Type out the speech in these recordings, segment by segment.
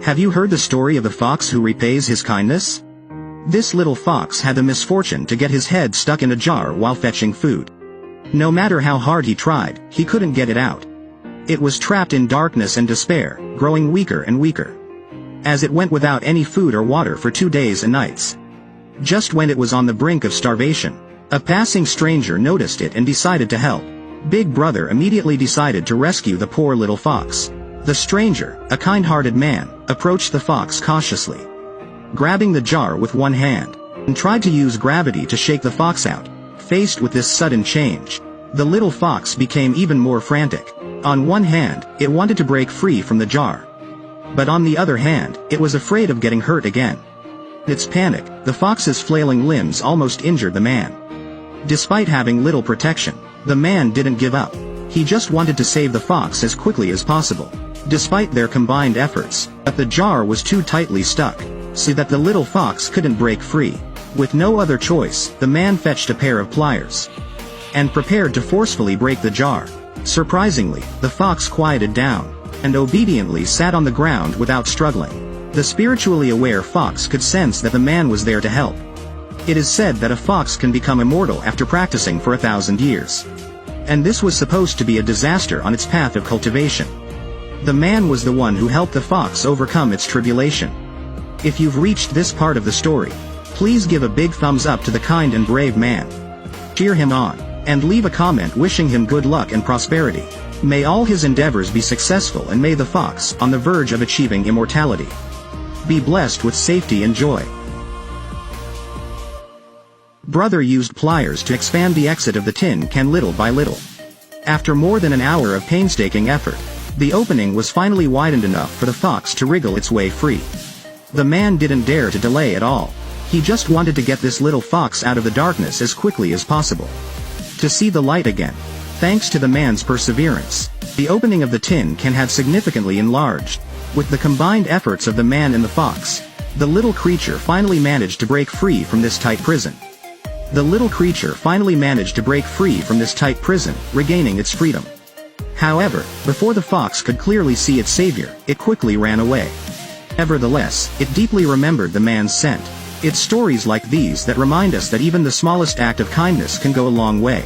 Have you heard the story of the fox who repays his kindness? This little fox had the misfortune to get his head stuck in a jar while fetching food. No matter how hard he tried, he couldn't get it out. It was trapped in darkness and despair, growing weaker and weaker, as it went without any food or water for 2 days and nights. Just when it was on the brink of starvation, a passing stranger noticed it and decided to help. Big Brother immediately decided to rescue the poor little fox. The stranger, a kind-hearted man, approached the fox cautiously, grabbing the jar with one hand, and tried to use gravity to shake the fox out. Faced with this sudden change, the little fox became even more frantic. On one hand, it wanted to break free from the jar, but on the other hand, it was afraid of getting hurt again. In its panic, the fox's flailing limbs almost injured the man. Despite having little protection, the man didn't give up. He just wanted to save the fox as quickly as possible. Despite their combined efforts, the jar was too tightly stuck, so that the little fox couldn't break free. With no other choice, the man fetched a pair of pliers and prepared to forcefully break the jar. Surprisingly, the fox quieted down and obediently sat on the ground without struggling. The spiritually aware fox could sense that the man was there to help. It is said that a fox can become immortal after practicing for 1,000 years. And this was supposed to be a disaster on its path of cultivation. The man was the one who helped the fox overcome its tribulation. If you've reached this part of the story, please give a big thumbs up to the kind and brave man. Cheer him on, and leave a comment wishing him good luck and prosperity. May all his endeavors be successful, and may the fox, on the verge of achieving immortality, be blessed with safety and joy. Brother used pliers to expand the exit of the tin can little by little. After more than an hour of painstaking effort, the opening was finally widened enough for the fox to wriggle its way free. The man didn't dare to delay at all. He just wanted to get this little fox out of the darkness as quickly as possible, to see the light again. Thanks to the man's perseverance, the opening of the tin can had significantly enlarged. With the combined efforts of the man and the fox, the little creature finally managed to break free from this tight prison. Regaining its freedom. However, before the fox could clearly see its savior, it quickly ran away. Nevertheless, it deeply remembered the man's scent. It's stories like these that remind us that even the smallest act of kindness can go a long way,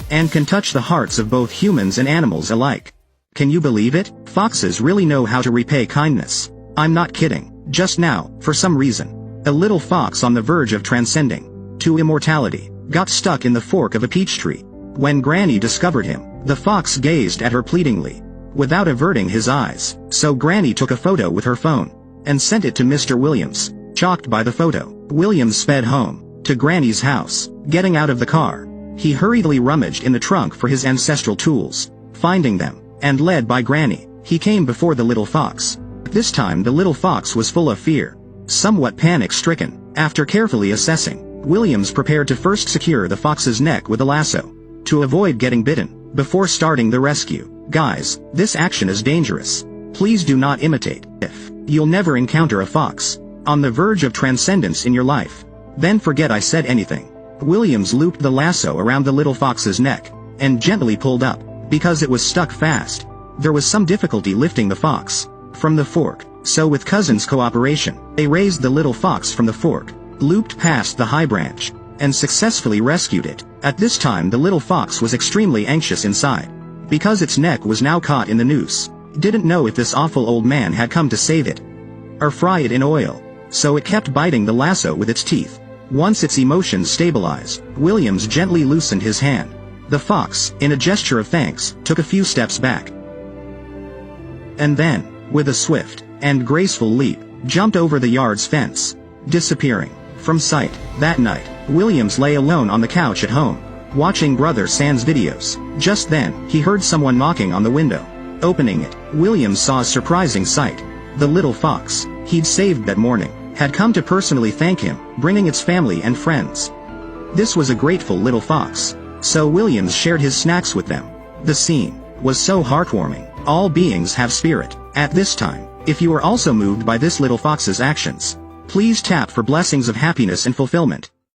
and can touch the hearts of both humans and animals alike. Can you believe it? Foxes really know how to repay kindness. I'm not kidding. Just now, for some reason, a little fox on the verge of transcending to immortality got stuck in the fork of a peach tree. When Granny discovered him, the fox gazed at her pleadingly, without averting his eyes. So Granny took a photo with her phone and sent it to Mr. Williams. Shocked by the photo, Williams sped home to Granny's house. Getting out of the car, he hurriedly rummaged in the trunk for his ancestral tools. Finding them, and led by Granny, he came before the little fox. This time the little fox was full of fear, somewhat panic-stricken. After carefully assessing, Williams prepared to first secure the fox's neck with a lasso, to avoid getting bitten, before starting the rescue. Guys, this action is dangerous. Please do not imitate. If you'll never encounter a fox on the verge of transcendence in your life, then forget I said anything. Williams looped the lasso around the little fox's neck, and gently pulled up. Because it was stuck fast, there was some difficulty lifting the fox from the fork, so with Cousin's cooperation, they raised the little fox from the fork, looped past the high branch, and successfully rescued it. At this time the little fox was extremely anxious inside, because its neck was now caught in the noose. It didn't know if this awful old man had come to save it, or fry it in oil, so it kept biting the lasso with its teeth. Once its emotions stabilized, Williams gently loosened his hand. The fox, in a gesture of thanks, took a few steps back, and then, with a swift and graceful leap, jumped over the yard's fence, disappearing from sight. That night, Williams lay alone on the couch at home, watching Brother Sans videos. Just then, he heard someone knocking on the window. Opening it, Williams saw a surprising sight. The little fox he'd saved that morning had come to personally thank him, bringing its family and friends. This was a grateful little fox, so Williams shared his snacks with them. The scene was so heartwarming. All beings have spirit. At this time, if you are also moved by this little fox's actions, please tap for blessings of happiness and fulfillment.